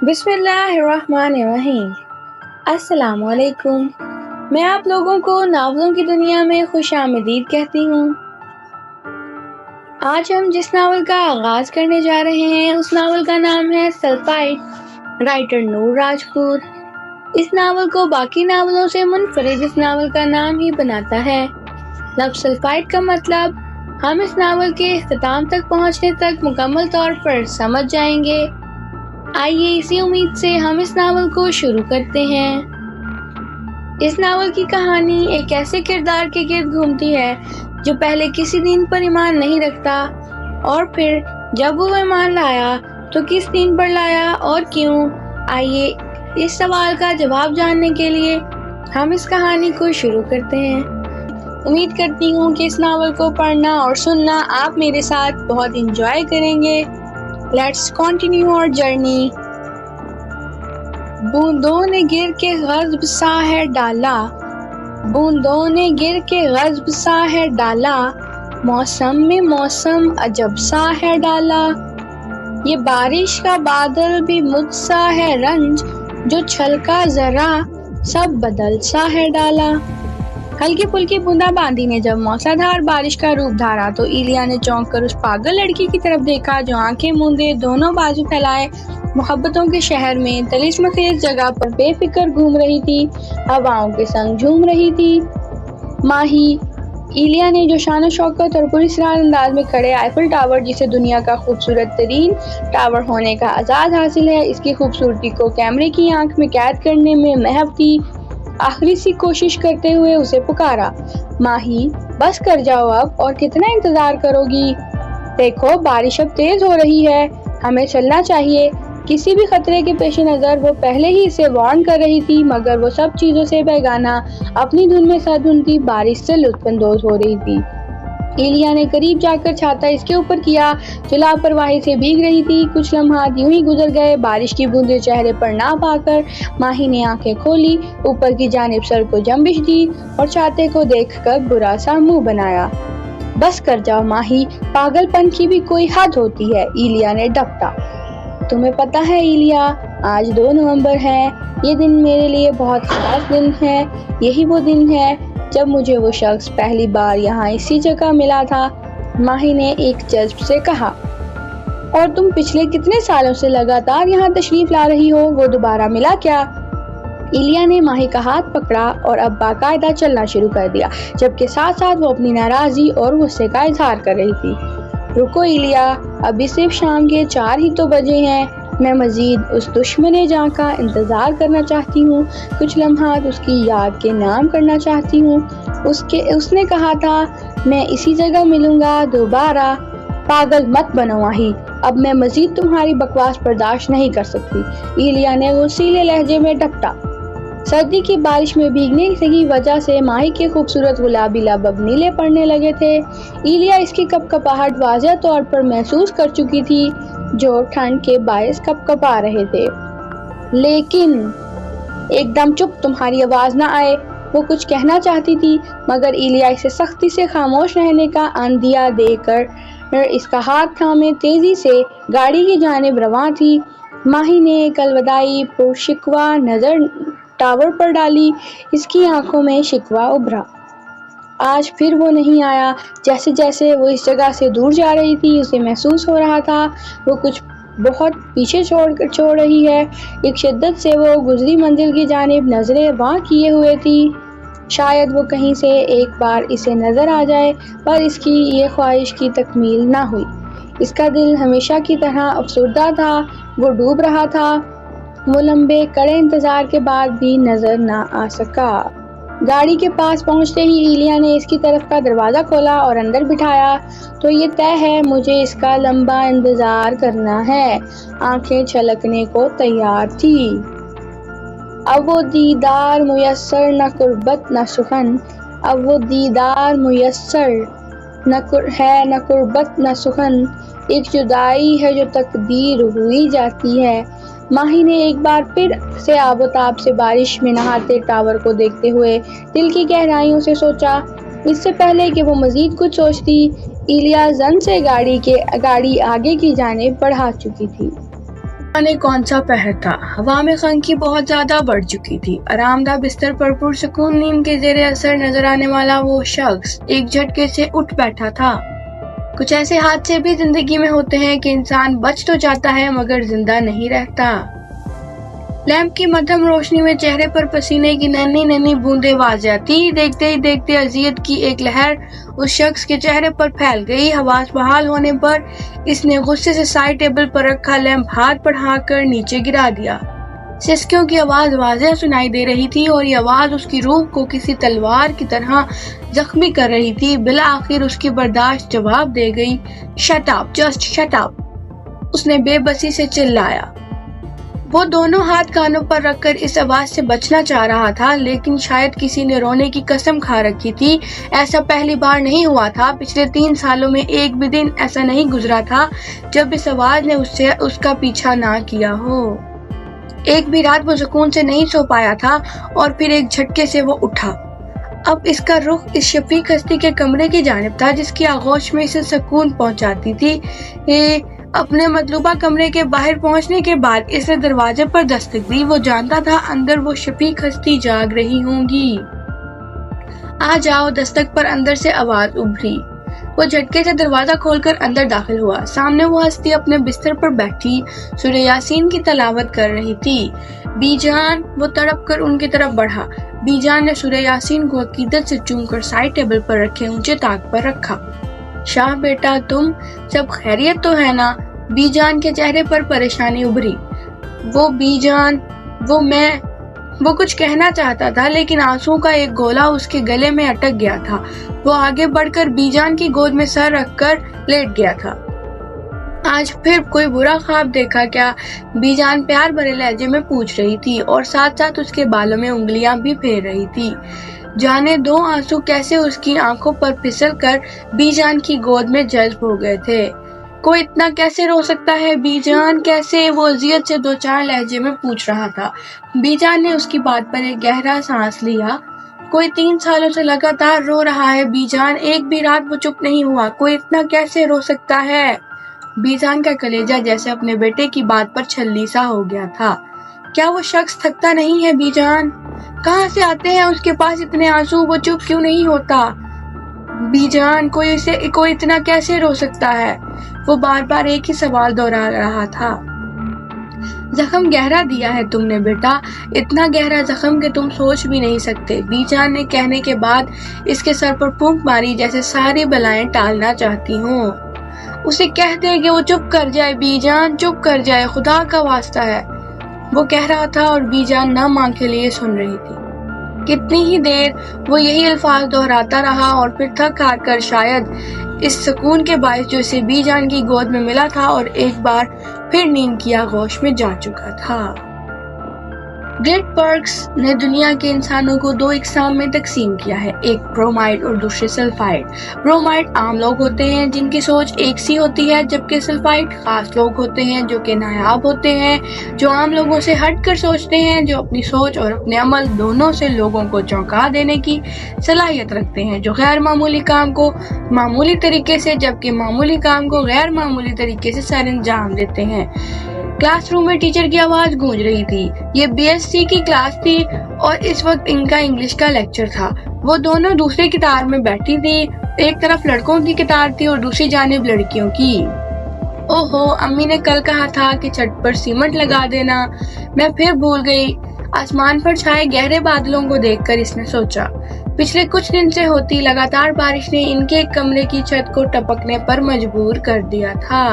بسم اللہ الرحمن الرحیم۔ السلام علیکم۔ میں آپ لوگوں کو ناولوں کی دنیا میں خوش آمدید کہتی ہوں۔ آج ہم جس ناول کا آغاز کرنے جا رہے ہیں اس ناول کا نام ہے سلفائڈ، رائٹر نور راجپوت۔ اس ناول کو باقی ناولوں سے منفرد اس ناول کا نام ہی بناتا ہے۔ لفظ سلفائڈ کا مطلب ہم اس ناول کے اختتام تک پہنچنے تک مکمل طور پر سمجھ جائیں گے۔ آئیے اسی امید سے ہم اس ناول کو شروع کرتے ہیں۔ اس ناول کی کہانی ایک ایسے کردار کے گرد گھومتی ہے جو پہلے کسی دین پر ایمان نہیں رکھتا، اور پھر جب وہ ایمان لایا تو کس دین پر لایا اور کیوں۔ آئیے اس سوال کا جواب جاننے کے لیے ہم اس کہانی کو شروع کرتے ہیں۔ امید کرتی ہوں کہ اس ناول کو پڑھنا اور سننا آپ میرے ساتھ بہت انجوائے کریں گے۔ Let's continue our journey۔ بوندوں نے گر کے غضب سا ہے ڈالا، بوندوں نے گر کے غضب سا ہے ڈالا، موسم میں موسم عجب سا ہے ڈالا، یہ بارش کا بادل بھی مجھ سا ہے رنج، جو چھلکا ذرا سب بدل سا ہے ڈالا۔ ہلکی پھلکی بوندا باندی نے جب موسلادھار بارش کا روپ دھارا تو ایلیا نے چونک کر اس پاگل لڑکی کی طرف دیکھا جو آنکھیں موندے دونوں بازو پھیلائے محبتوں کے شہر میں طلسم خیز جگہ پر بے فکر گھوم رہی تھی، ہواؤں کے سنگ جھوم رہی تھی۔ ماہی ایلیا نے جو شان و شوکت اور پراسرار انداز میں کھڑے آئیفل ٹاور، جسے دنیا کا خوبصورت ترین ٹاور ہونے کا اعزاز حاصل ہے، اس کی خوبصورتی کو کیمرے کی آنکھ میں قید کرنے میں محو تھی، آخری سی کوشش کرتے ہوئے اسے پکارا، ماہی بس کر جاؤ اب، اور کتنا انتظار کرو گی؟ دیکھو بارش اب تیز ہو رہی ہے، ہمیں چلنا چاہیے۔ کسی بھی خطرے کے پیش نظر وہ پہلے ہی اسے وارن کر رہی تھی، مگر وہ سب چیزوں سے بیگانہ اپنی دھن میں سرگرم تھی، بارش سے لطف اندوز ہو رہی تھی۔ ایلیا نے قریب جا کر چھاتا اس کے اوپر کیا جو لاپرواہی سے بھیگ رہی تھی۔ کچھ لمحات یوں ہی گزر گئے، بارش کی بوندیں چہرے پر نہ پا کر ماہی نے آنکھیں کھولی، اوپر کی جانب سر کو جنبش دی اور چھاتے کو دیکھ کر برا سا منہ بنایا۔ بس کر جاؤ ماہی، پاگل پن کی بھی کوئی حد ہوتی ہے، ایلیا نے ڈپٹا۔ تمہیں پتہ ہے ایلیا، آج 2 نومبر ہے، یہ دن میرے لیے بہت خاص دن ہے، یہی وہ دن ہے جب مجھے وہ شخص پہلی بار یہاں اسی جگہ ملا تھا، ماہی نے ایک جذب سے کہا۔ اور تم پچھلے کتنے سالوں سے لگاتار یہاں تشریف لا رہی ہو، وہ دوبارہ ملا کیا؟ ایلیا نے ماہی کا ہاتھ پکڑا اور اب باقاعدہ چلنا شروع کر دیا، جبکہ ساتھ ساتھ وہ اپنی ناراضی اور غصے کا اظہار کر رہی تھی۔ رکو ایلیا، ابھی صرف شام کے 4 ہی تو بجے ہیں، میں مزید اس دشمن جاں کا انتظار کرنا چاہتی ہوں، کچھ لمحات اس کی یاد کے نام کرنا چاہتی ہوں۔ اس نے کہا تھا میں اسی جگہ ملوں گا دوبارہ۔ پاگل مت بنو ماہی، اب میں مزید تمہاری بکواس برداشت نہیں کر سکتی، ایلیا نے غصیلے لہجے میں ڈپٹا۔ سردی کی بارش میں بھیگنے کی وجہ سے ماہی کے خوبصورت گلابی لب اب نیلے پڑنے لگے تھے۔ ایلیا اس کی کپکپاہٹ واضح طور پر محسوس کر چکی تھی جو ٹھنڈ کے باعث کپکپا رہے تھے۔ لیکن ایک دم چپ، تمہاری آواز نہ آئے، وہ کچھ کہنا چاہتی تھی مگر ایلیا اسے سختی سے خاموش رہنے کا عندیہ دے کر اس کا ہاتھ تھامے تیزی سے گاڑی کی جانب رواں تھی۔ ماہی نے ایک الوداعی پرشکوہ نظر ٹاور پر ڈالی، اس کی آنکھوں میں شکوہ ابھرا۔ آج پھر وہ نہیں آیا۔ جیسے جیسے وہ اس جگہ سے دور جا رہی تھی اسے محسوس ہو رہا تھا وہ کچھ بہت پیچھے چھوڑ رہی ہے۔ ایک شدت سے وہ گزری منزل کی جانب نظریں واں کیے ہوئے تھی، شاید وہ کہیں سے ایک بار اسے نظر آ جائے، پر اس کی یہ خواہش کی تکمیل نہ ہوئی۔ اس کا دل ہمیشہ کی طرح افسردہ تھا، وہ ڈوب رہا تھا، وہ لمبے کڑے انتظار کے بعد بھی نظر نہ آ سکا۔ گاڑی کے پاس پہنچتے ہی ایلیا نے اس کی طرف کا دروازہ کھولا اور اندر بٹھایا۔ تو یہ طے ہے، مجھے اس کا لمبا انتظار کرنا ہے۔ آنکھیں چھلکنے کو تیار تھی۔ اب وہ دیدار میسر نہ قربت نہ سخن، اب وہ دیدار میسر ہے نہ قربت نہ سخن، ایک جدائی ہے جو تقدیر ہوئی جاتی ہے۔ ماہی نے ایک بار پھر سے آب و تاب سے بارش میں نہاتے ٹاور کو دیکھتے ہوئے دل کی گہرائیوں سے سوچا۔ اس سے پہلے کہ وہ مزید کچھ سوچتی، ایلیا زن سے گاڑی آگے کی جانب بڑھا چکی تھی۔ جانے کون سا پہر تھا، ہوا میں خنکی بہت زیادہ بڑھ چکی تھی۔ آرام دہ بستر پر پرسکون نیند کے زیر اثر نظر آنے والا وہ شخص ایک جھٹکے سے اٹھ بیٹھا تھا۔ کچھ ایسے حادثے بھی زندگی میں ہوتے ہیں کہ انسان بچ تو جاتا ہے مگر زندہ نہیں رہتا۔ لیمپ کی مدھم روشنی میں چہرے پر پسینے کی ننھی ننھی بوندیں واضح تھی۔ دیکھتے ہی دیکھتے اذیت کی ایک لہر اس شخص کے چہرے پر پھیل گئی۔ حواس بحال ہونے پر اس نے غصے سے سائڈ ٹیبل پر رکھا لیمپ ہاتھ بڑھا کر نیچے گرا دیا۔ سسکیوں کی آواز واضح سنائی دے رہی تھی اور یہ آواز اس کی روح کو کسی تلوار کی طرح زخمی کر رہی تھی۔ بالآخر اس کی برداشت جواب دے گئی۔ Shut up, just shut up, اس نے بے بسی سے چلایا۔ وہ دونوں ہاتھ کانوں پر رکھ کر اس آواز سے بچنا چاہ رہا تھا، لیکن شاید کسی نے رونے کی قسم کھا رکھی تھی۔ ایسا پہلی بار نہیں ہوا تھا۔ پچھلے 3 سالوں میں ایک بھی دن ایسا نہیں گزرا تھا جب اس آواز نے اس کا پیچھا نہ کیا ہو۔ ایک بھی رات وہ سکون سے نہیں سو پایا تھا اور پھر ایک جھٹکے سے وہ اٹھا۔ اب اس کا رخ اس شفیق ہستی کے کمرے کی جانب تھا جس کی آغوش میں اسے سکون پہنچاتی تھی۔ اپنے مطلوبہ کمرے کے باہر پہنچنے کے بعد اس نے دروازے پر دستک دی۔ وہ جانتا تھا اندر وہ شفیق ہستی جاگ رہی ہوں گی۔ آ جاؤ، دستک پر اندر سے آواز ابھری۔ وہ جھٹکے سے دروازہ کھول کر اندر داخل ہوا۔ سامنے وہ ہستی اپنے بستر پر بیٹھی سورہ یاسین کی تلاوت کر رہی تھی۔ بی جان، وہ تڑپ کر ان کی طرف بڑھا۔ بی جان نے سورہ یاسین کو عقیدت سے چوم کر سائڈ ٹیبل پر رکھے اونچے طاق پر رکھا۔ شاہ بیٹا، تم سب خیریت تو ہے نا؟ بی جان کے چہرے پر پریشانی ابھری۔ وہ بی جان، وہ کچھ کہنا چاہتا تھا لیکن آنسو کا ایک گولا اس کے گلے میں اٹک گیا تھا۔ وہ آگے بڑھ کر بی جان کی گود میں سر رکھ کر لیٹ گیا تھا۔ آج پھر کوئی برا خواب دیکھا کیا؟ بی جان پیار بھرے لہجے میں پوچھ رہی تھی اور ساتھ ساتھ اس کے بالوں میں انگلیاں بھی پھیر رہی تھی۔ جانے دو آنسو کیسے اس کی آنکھوں پر پھسل کر بی جان کی گود میں جذب ہو گئے تھے۔ کوئی اتنا کیسے رو سکتا ہے بی جان، کیسے؟ وہ اذیت سے 2-4 لہجے میں پوچھ رہا تھا۔ بی جان نے اس کی بات پر ایک گہرا سانس لیا۔ کوئی 3 سالوں سے لگاتار رو رہا ہے بی جان، ایک بھی رات وہ چپ نہیں ہوا۔ کوئی اتنا کیسے رو سکتا ہے؟ بی جان کا کلیجہ جیسے اپنے بیٹے کی بات پر چھلنی سا ہو گیا تھا۔ کیا وہ شخص تھکتا نہیں ہے بی جان؟ کہاں سے آتے ہیں اس کے پاس اتنے آنسو؟ وہ چپ کیوں نہیں ہوتا؟ بی جان، کوئی اتنا کیسے رو سکتا ہے؟ وہ بار بار ایک ہی سوال دہرا رہا تھا۔ زخم گہرا دیا ہے تم نے بیٹا، اتنا گہرا زخم کہ تم سوچ بھی نہیں سکتے۔ بی جان نے کہنے کے بعد اس کے سر پر پھونک ماری جیسے ساری بلائیں ٹالنا چاہتی ہوں۔ اسے کہہ دے کہ وہ چپ کر جائے بی جان، چپ کر جائے، خدا کا واسطہ ہے، وہ کہہ رہا تھا اور بی جان نہ مانگ کے لیے سن رہی تھی۔ کتنی ہی دیر وہ یہی الفاظ دہراتا رہا اور پھر تھک ہار کر شاید اس سکون کے باعث جو اسے بی جان کی گود میں ملا تھا اور ایک بار پھر نیند کی آغوش میں جا چکا تھا۔ گریٹ پرکس نے دنیا کے انسانوں کو 2 اقسام میں تقسیم کیا ہے، ایک برومائڈ اور دوسرے سلفائڈ۔ برومائڈ عام لوگ ہوتے ہیں جن کی سوچ ایک سی ہوتی ہے، جبکہ سلفائڈ خاص لوگ ہوتے ہیں جو کہ نایاب ہوتے ہیں، جو عام لوگوں سے ہٹ کر سوچتے ہیں، جو اپنی سوچ اور اپنے عمل دونوں سے لوگوں کو چونکا دینے کی صلاحیت رکھتے ہیں، جو غیر معمولی کام کو معمولی طریقے سے جبکہ معمولی کام کو غیر معمولی طریقے سے سر انجام دیتے ہیں۔ کلاس روم میں ٹیچر کی آواز گونج رہی تھی۔ یہ BSc کی کلاس تھی اور اس وقت ان کا انگلش کا لیکچر تھا۔ وہ دونوں دوسرے قطار میں بیٹھی تھی، ایک طرف لڑکوں کی قطار تھی اور دوسری جانب لڑکیوں کی۔ اوہو، امی نے کل کہا تھا کہ چھت پر سیمنٹ لگا دینا، میں پھر بھول گئی۔ آسمان پر چھائے گہرے بادلوں کو دیکھ کر اس نے سوچا، پچھلے کچھ دن سے ہوتی لگاتار بارش نے ان کے کمرے کی چھت کو ٹپکنے پر مجبور کر دیا تھا۔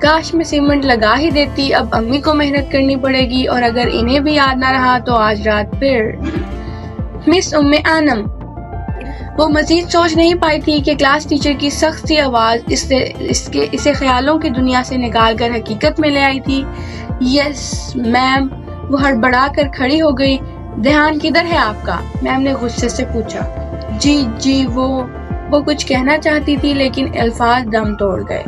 کاش میں سیمنٹ لگا ہی دیتی، اب امی کو محنت کرنی پڑے گی، اور اگر انہیں بھی یاد نہ رہا تو آج رات پھر۔ مس انم، وہ مزید سوچ نہیں پائی تھی کہ کلاس ٹیچر کی سخت سی آواز اسے خیالوں کی دنیا سے نکال کر حقیقت میں لے آئی تھی۔ یس میم، وہ ہڑبڑا کر کھڑی ہو گئی۔ دھیان کدھر ہے آپ کا؟ میم نے غصے سے پوچھا۔ جی وہ کچھ کہنا چاہتی تھی لیکن الفاظ دم توڑ گئے۔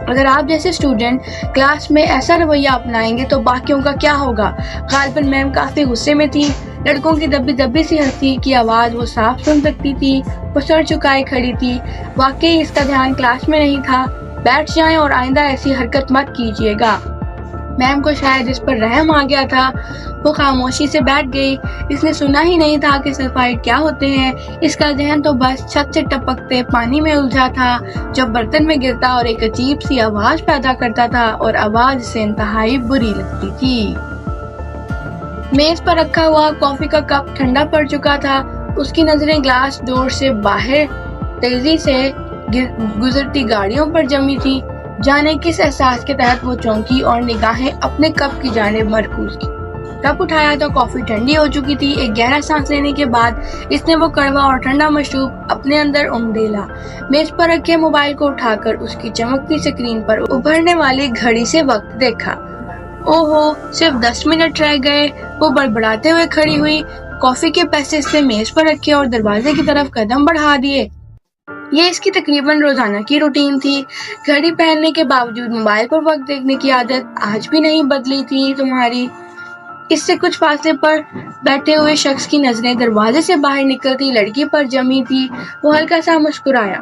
اگر آپ جیسے اسٹوڈنٹ کلاس میں ایسا رویہ اپنائیں گے تو باقیوں کا کیا ہوگا؟ غالباً میم کافی غصے میں تھی۔ لڑکوں کی دبی سی ہنسی کی آواز وہ صاف سن سکتی تھی۔ وہ سر چکائے کھڑی تھی، واقعی اس کا دھیان کلاس میں نہیں تھا۔ بیٹھ جائیں اور آئندہ ایسی حرکت مت کیجیے گا۔ میم کو شاید اس پر رحم آ گیا تھا، وہ خاموشی سے بیٹھ گئی۔ اس نے سنا ہی نہیں تھا کہ سلفائڈ کیا ہوتے ہیں، اس کا ذہن تو بس چھت سے ٹپکتے پانی میں الجھا تھا جو برتن میں گرتا اور ایک عجیب سی آواز پیدا کرتا تھا، اور آواز اسے انتہائی بری لگتی تھی۔ میز پر رکھا ہوا کافی کا کپ ٹھنڈا پڑ چکا تھا، اس کی نظریں گلاس ڈور سے باہر تیزی سے گزرتی گاڑیوں پر جمی تھی۔ جانے کس احساس کے تحت وہ چونکی اور نگاہیں اپنے کپ کی جانب مرکوز کی۔ کپ اٹھایا تو کافی ٹھنڈی ہو چکی تھی۔ ایک گہرا سانس لینے کے بعد اس نے وہ کڑوا اور ٹھنڈا مشروب اپنے اندر انڈیلا۔ میز پر رکھے موبائل کو اٹھا کر اس کی چمکتی اسکرین پر ابھرنے والی گھڑی سے وقت دیکھا۔ اوہو، صرف 10 منٹ رہ گئے۔ وہ بڑبڑاتے ہوئے کھڑی ہوئی، کافی کے پیسے اس نے میز پر رکھے اور دروازے کی طرف قدم بڑھا دیے۔ یہ اس کی تقریباً روزانہ کی روٹین تھی۔ گھڑی پہننے کے باوجود موبائل پر وقت دیکھنے کی عادت آج بھی نہیں بدلی تھی تمہاری۔ اس سے کچھ فاصلے پر بیٹھے ہوئے شخص کی نظریں دروازے سے باہر نکلتی لڑکی پر جمی تھی۔ وہ ہلکا سا مسکرایا۔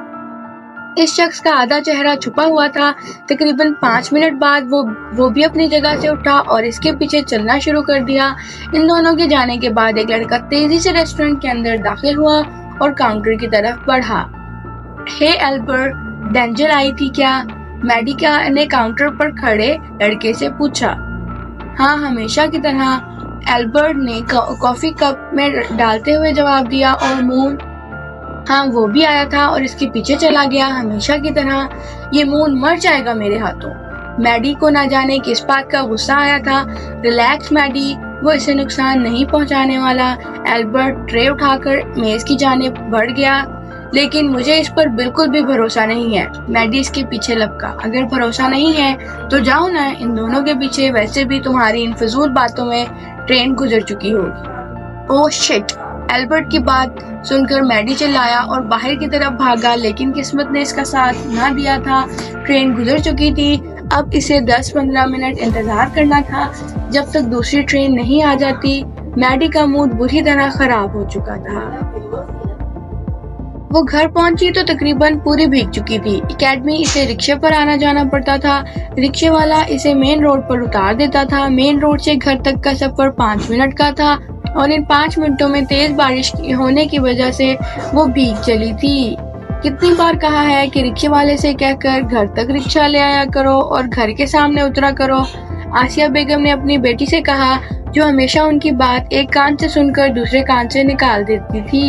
اس شخص کا آدھا چہرہ چھپا ہوا تھا۔ تقریباً 5 منٹ بعد وہ بھی اپنی جگہ سے اٹھا اور اس کے پیچھے چلنا شروع کر دیا۔ ان دونوں کے جانے کے بعد ایک لڑکا تیزی سے ریسٹورنٹ کے اندر داخل ہوا اور کاؤنٹر کی طرف بڑھا۔ ہے البرٹ، ڈینجر آئی تھی کیا؟ میڈی نے کاؤنٹر پر کھڑے لڑکے سے پوچھا۔ ہاں، ہمیشہ کی طرح، البرٹ نے کافی کپ میں ڈالتے ہوئے جواب دیا۔ اور مون؟ ہاں، وہ بھی آیا تھا اور اس کے پیچھے چلا گیا، ہمیشہ کی طرح۔ یہ مون مر جائے گا میرے ہاتھوں۔ میڈی کو نہ جانے کس بات کا غصہ آیا تھا۔ ریلیکس میڈی، وہ اسے نقصان نہیں پہنچانے والا۔ البرٹ ٹرے اٹھا کر میز کی جانب بڑھ گیا۔ لیکن مجھے اس پر بالکل بھی بھروسہ نہیں ہے، میڈی اس کے پیچھے لپکا۔ اگر بھروسہ نہیں ہے تو جاؤ نا ان دونوں کے پیچھے، ویسے بھی تمہاری ان فضول باتوں میں ٹرین گزر چکی ہوگی۔ اوہ شٹ! البرٹ کی بات سن کر میڈی چلایا اور باہر کی طرف بھاگا، لیکن قسمت نے اس کا ساتھ نہ دیا تھا۔ ٹرین گزر چکی تھی، اب اسے 10-15 منٹ انتظار کرنا تھا جب تک دوسری ٹرین نہیں آ جاتی۔ میڈی کا موڈ بری طرح خراب ہو چکا تھا۔ وہ گھر پہنچی تو تقریباً پوری بھیگ چکی تھی۔ اکیڈمی اسے رکشے پر آنا جانا پڑتا تھا۔ رکشے والا اسے مین روڈ پر اتار دیتا تھا۔ مین روڈ سے گھر تک کا سفر 5 منٹ کا تھا اور ان 5 منٹوں میں تیز بارش ہونے کی وجہ سے وہ بھیگ چلی تھی۔ کتنی بار کہا ہے کہ رکشے والے سے کہہ کر گھر تک رکشہ لے آیا کرو اور گھر کے سامنے اترا کرو، آسیہ بیگم نے اپنی بیٹی سے کہا، جو ہمیشہ ان کی بات ایک کان سے سن کر دوسرے کان سے نکال دیتی تھی۔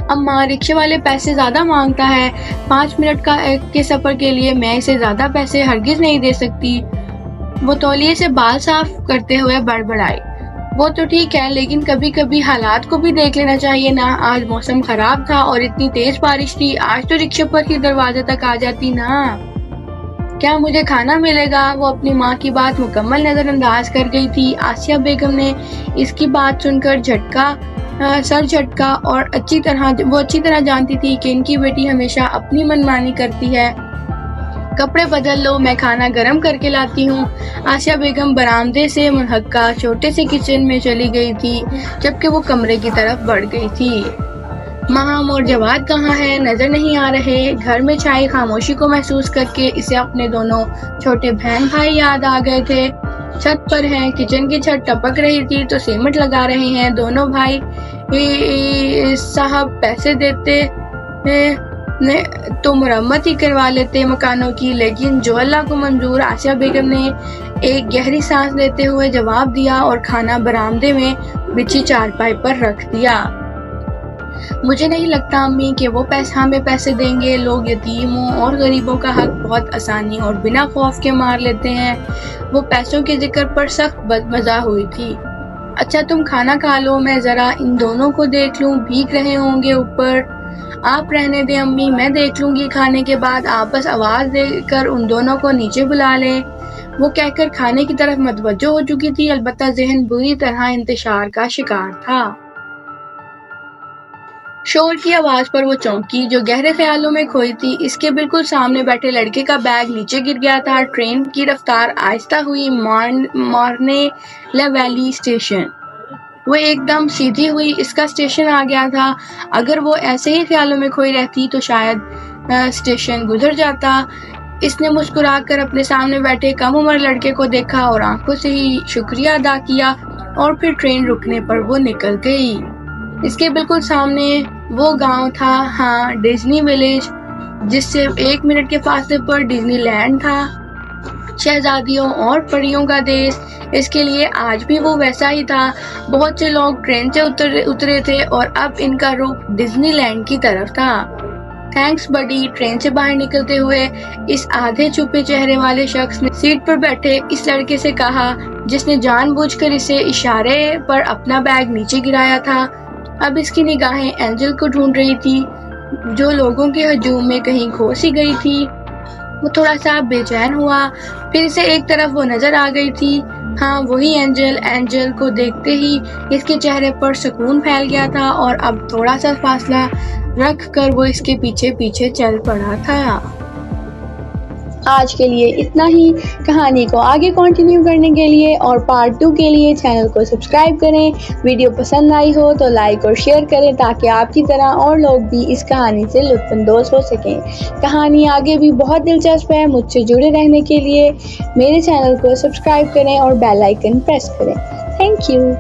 اماں، رکشے والے پیسے زیادہ مانگتا ہے، 5 منٹ کے سفر کے لیے میں اسے زیادہ پیسے ہرگز نہیں دے سکتی۔ وہ تولیے سے بال صاف کرتے ہوئے بڑبڑائی۔ وہ تو ٹھیک ہے، لیکن کبھی کبھی حالات کو بھی دیکھ لینا چاہیے نا۔ آج موسم خراب تھا اور اتنی تیز بارش تھی، آج تو رکشے پر ہی دروازے تک آ جاتی نا۔ کیا مجھے کھانا ملے گا؟ وہ اپنی ماں کی بات مکمل نظر انداز کر گئی تھی۔ آسیہ بیگم نے اس کی بات سن کر سر جھٹکا اور وہ اچھی طرح جانتی تھی کہ ان کی بیٹی ہمیشہ اپنی منمانی کرتی ہے۔ کپڑے بدل لو، میں کھانا گرم کر کے لاتی ہوں۔ آسیہ بیگم برآمدے سے منحقہ چھوٹے سے کچن میں چلی گئی تھی جبکہ وہ کمرے کی طرف بڑھ گئی تھی۔ مہام اور جواد کہاں ہیں؟ نظر نہیں آ رہے۔ گھر میں چھائی خاموشی کو محسوس کر کے اسے اپنے دونوں چھوٹے بہن بھائی یاد آ گئے تھے۔ چھت پر ہیں، کچن کی چھت ٹپک رہی تھی تو سیمنٹ لگا رہے ہیں دونوں بھائی صاحب۔ پیسے دیتے تو مرمت ہی کروا لیتے مکانوں کی، لیکن جو اللہ کو منظور۔ آسیہ بیگم نے ایک گہری سانس لیتے ہوئے جواب دیا اور کھانا برآمدے میں بچھی چارپائی پر رکھ دیا۔ مجھے نہیں لگتا امی کہ وہ ہمیں پیسے دیں گے۔ لوگ یتیموں اور غریبوں کا حق بہت آسانی اور بنا خوف کے مار لیتے ہیں۔ وہ پیسوں کے ذکر پر سخت بدمزہ ہوئی تھی۔ اچھا تم کھانا کھا لو، میں ذرا ان دونوں کو دیکھ لوں، بھیگ رہے ہوں گے اوپر۔ آپ رہنے دیں امی، میں دیکھ لوں گی۔ کھانے کے بعد آپ بس آواز دے کر ان دونوں کو نیچے بلا لیں۔ وہ کہہ کر کھانے کی طرف متوجہ ہو چکی تھی، البتہ ذہن بری طرح انتشار کا شکار تھا۔ شور کی آواز پر وہ چونکی جو گہرے خیالوں میں کھوئی تھی۔ اس کے بالکل سامنے بیٹھے لڑکے کا بیگ نیچے گر گیا تھا۔ ٹرین کی رفتار آہستہ ہوئی۔ مارنے لا ویلی اسٹیشن۔ وہ ایک دم سیدھی ہوئی، اس کا اسٹیشن آ گیا تھا۔ اگر وہ ایسے ہی خیالوں میں کھوئی رہتی تو شاید اسٹیشن گزر جاتا۔ اس نے مسکرا کر اپنے سامنے بیٹھے کم عمر لڑکے کو دیکھا اور آنکھوں سے ہی شکریہ ادا کیا اور پھر ٹرین رکنے پر وہ نکل گئی۔ اس کے بالکل سامنے وہ گاؤں تھا، ہاں ڈزنی ولیج، جس سے 1 منٹ کے فاصلے پر ڈزنی لینڈ تھا، شہزادیوں اور پریوں کا دیس۔ اس کے لیے آج بھی وہ ویسا ہی تھا۔ بہت سے لوگ ٹرین سے اترے تھے اور اب ان کا رخ ڈزنی لینڈ کی طرف تھا۔ تھینکس بڈی، ٹرین سے باہر نکلتے ہوئے اس آدھے چھپے چہرے والے شخص نے سیٹ پر بیٹھے اس لڑکے سے کہا جس نے جان بوجھ کر اسے اشارے پر اپنا بیگ نیچے گرایا تھا۔ اب اس کی نگاہیں اینجل کو ڈھونڈ رہی تھی جو لوگوں کے ہجوم میں کہیں کھو سی گئی تھی۔ وہ تھوڑا سا بے چین ہوا، پھر اسے ایک طرف وہ نظر آ گئی تھی، ہاں وہی اینجل۔ اینجل کو دیکھتے ہی اس کے چہرے پر سکون پھیل گیا تھا اور اب تھوڑا سا فاصلہ رکھ کر وہ اس کے پیچھے پیچھے چل پڑا تھا۔ آج کے لیے اتنا ہی۔ کہانی کو آگے کنٹینیو کرنے کے لیے اور پارٹ 2 کے لیے چینل کو سبسکرائب کریں۔ ویڈیو پسند آئی ہو تو لائک اور شیئر کریں تاکہ آپ کی طرح اور لوگ بھی اس کہانی سے لطف اندوز ہو سکیں۔ کہانی آگے بھی بہت دلچسپ ہے۔ مجھ سے جڑے رہنے کے لیے میرے چینل کو سبسکرائب کریں اور بیل آئیکن پریس کریں۔ Thank you.